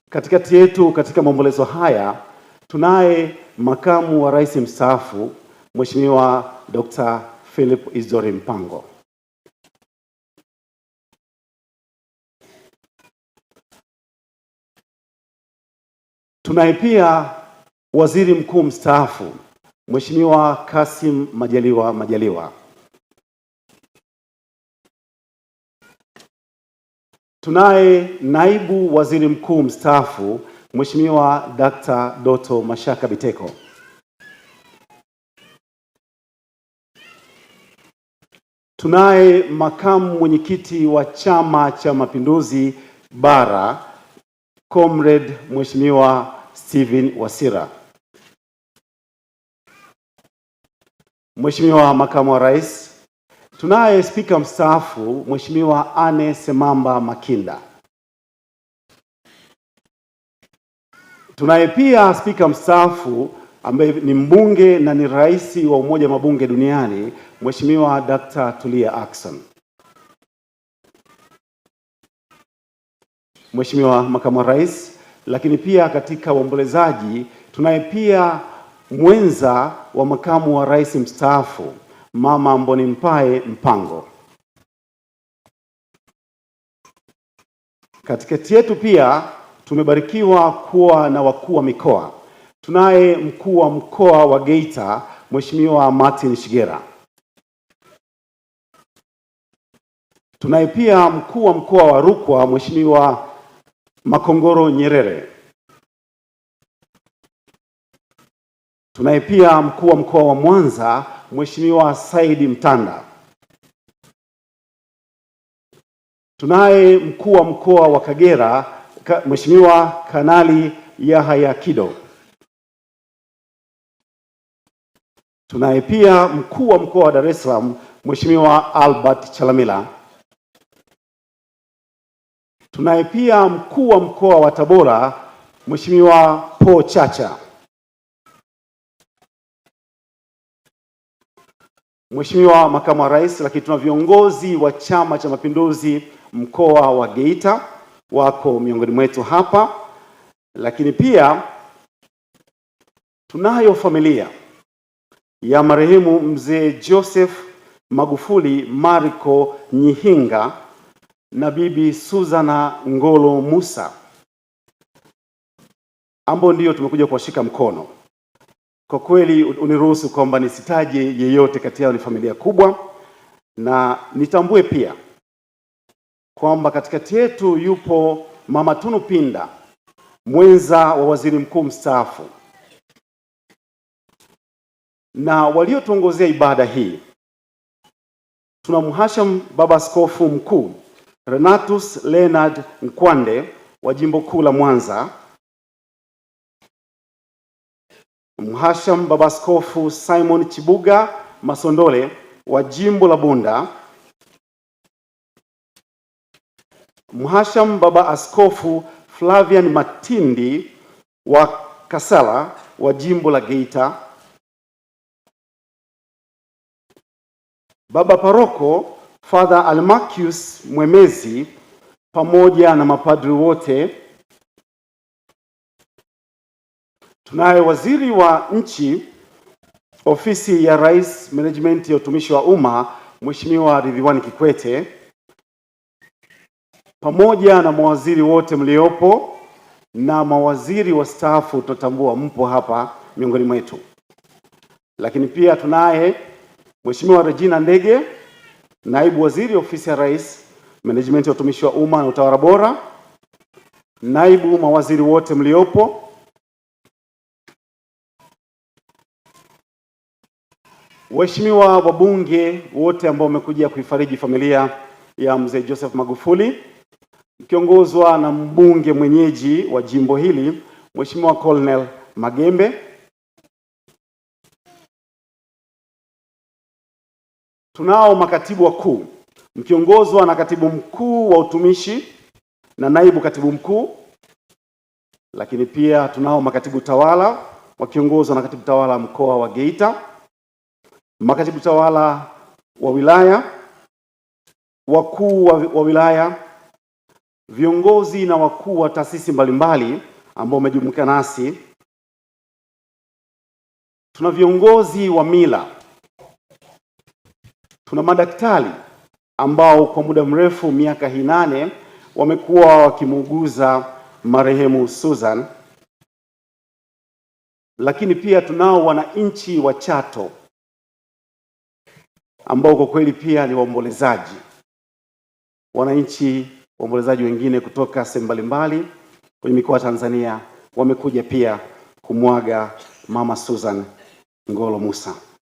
Katikati yetu katika maombolezo haya tunaye makamu wa rais mstaafu Mheshimiwa Dr. Philip Isdori Mpango. Tunaye pia waziri mkuu mstaafu Mheshimiwa Kassim Majaliwa. Tunaye naibu waziri mkuu mstaafu Mheshimiwa Dr. Doto Mashaka Biteko. Tunaye makamu mwenyekiti wa Chama cha Mapinduzi Bara Comrade Mheshimiwa Steven Wasira. Mheshimiwa makamu wa rais, tunaye spika mstaafu Mheshimiwa Anne Semamba Makinda. Tunaye pia spika mstaafu ambaye ni mbunge na ni rais wa Umoja wa Mabunge Duniani Mheshimiwa Dr. Tulia Ackson. Mheshimiwa makamu wa rais, lakini pia katika waombolezaji tunaye pia mwenza wa makamu wa rais mstaafu Mama Mbonimpae Mpango. Katikati yetu pia tumebarikiwa kuwa na wakuu wa mikoa. Tunaye mkuu wa mkoa wa Geita Mheshimiwa Martin Shigera. Tunaye pia mkuu wa mkoa wa Rukwa Mheshimiwa Makongoro Nyerere. Tunaye pia mkuu wa mkoa wa Mwanza Mheshimiwa Saidi Mtanda. Tunaye mkuu wa mkoa wa Kagera Mheshimiwa Kanali Yahaya Kido. Tunaye pia mkuu wa mkoa wa Dar es Salaam Mheshimiwa Albert Chalamila. Tunaye pia mkuu wa mkoa wa Tabora Mheshimiwa Paul Chacha. Mheshimiwa makamu wa rais, lakini tuna viongozi wa Chama cha Mapinduzi mkoa wa Geita wako miongoni mwetu hapa, lakini pia tunayo familia ya marehemu mzee Joseph Magufuli Mariko Nyihinga na bibi Suzana Ngolo Musa ambao ndio tumekuja kuwashika mkono. Kwa kweli uniruhusu kwamba nisitaje yeyote kati yao, ni familia kubwa, na nitambue pia kwamba katikati yetu yupo Mama Tunu Pinda, mwenza wa waziri mkuu mstaafu, na waliotuongozea ibada hii tuna Mhashamu Baba Askofu Mkuu Renatus Leonard Nkwande wa Jimbo Kuu la Mwanza, Mhashamu Baba Askofu Simon Chibuga Masondole wa Jimbo la Bunda, Mhashamu Baba Askofu Flavian Matindi wa Kasala wa Jimbo la Geita, Baba Paroko Father Almachius Mwemezi pamoja na mapadri wote. Tunaye waziri wa nchi ofisi ya Rais, Management ya utumishi wa umma Mheshimiwa Ridhiwani Kikwete pamoja na mawaziri wote mliopo na mawaziri wastaafu tutambua mpo hapa miongoni mwetu. Lakini pia tunaye Mheshimiwa Regina Ndege, naibu waziri ofisi ya Rais, Management ya utumishi wa umma na utawala bora, naibu mawaziri wote mliopo, waheshimiwa wabunge wote ambao wamekuja kuifariji familia ya mzee Joseph Magufuli, mkiongozwa na mbunge mwenyeji wa jimbo hili Mheshimiwa Colonel Magembe. Tunao makatibu wakuu mkiongozwa na katibu mkuu wa utumishi na naibu katibu mkuu, lakini pia tunao makatibu tawala wakiongozwa na katibu tawala mkoa wa Geita, makatibu tawala wa wilaya, wakuu wa wilaya, viongozi na wakuu wa taasisi mbalimbali ambao wamejumuika nasi. Tuna viongozi wa mila, tuna madaktari ambao kwa muda mrefu, miaka hii 8, wamekuwa wakimuuguza marehemu Susan. Lakini pia tunao wananchi wa Chato ambao kwa kweli pia ni waombolezaji. Wananchi waombolezaji wengine kutoka sehemu mbalimbali kwenye mikoa ya Tanzania wamekuja pia kumwaga Mama Susan Ngolo Mussa.